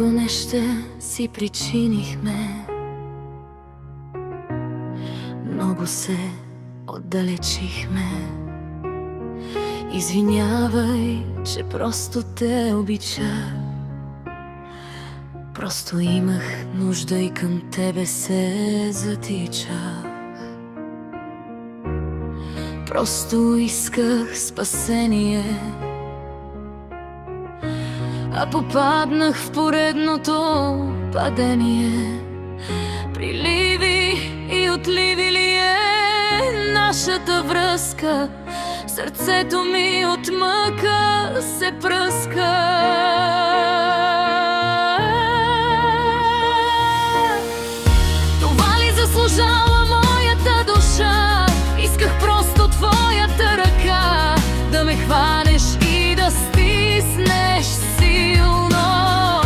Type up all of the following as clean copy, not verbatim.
Много неща си причинихме, много се отдалечихме. Извинявай, че просто те обичах. Просто имах нужда и към тебе се затичах. Просто исках спасение, а попаднах в поредното падение. Приливи и отливи ли е нашата връзка? Сърцето ми от мъка се пръска. Това ли заслужава моята душа? Исках просто твоята ръка, да ме хванеш и да стиснеш силно,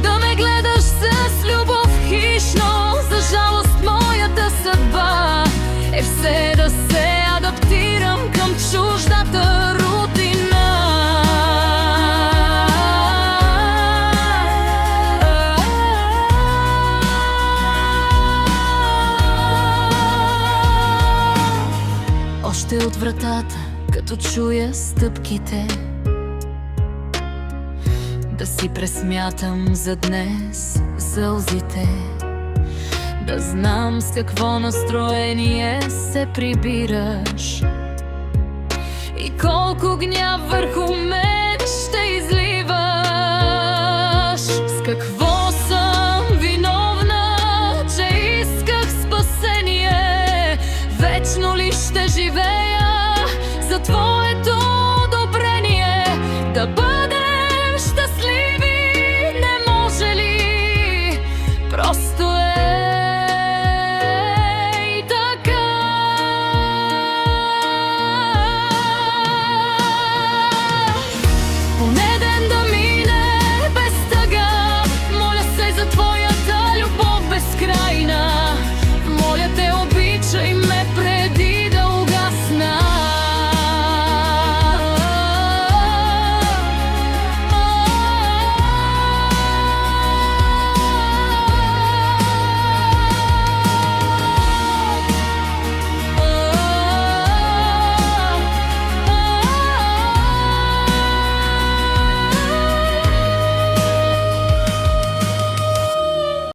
да ме гледаш с любов хищно. За жалост моята съдба е все да се адаптирам към чуждата рутина. Още от вратата, като чуя стъпките, да си пресмятам за днес сълзите, да знам с какво настроение се прибираш и колко гняв върху мен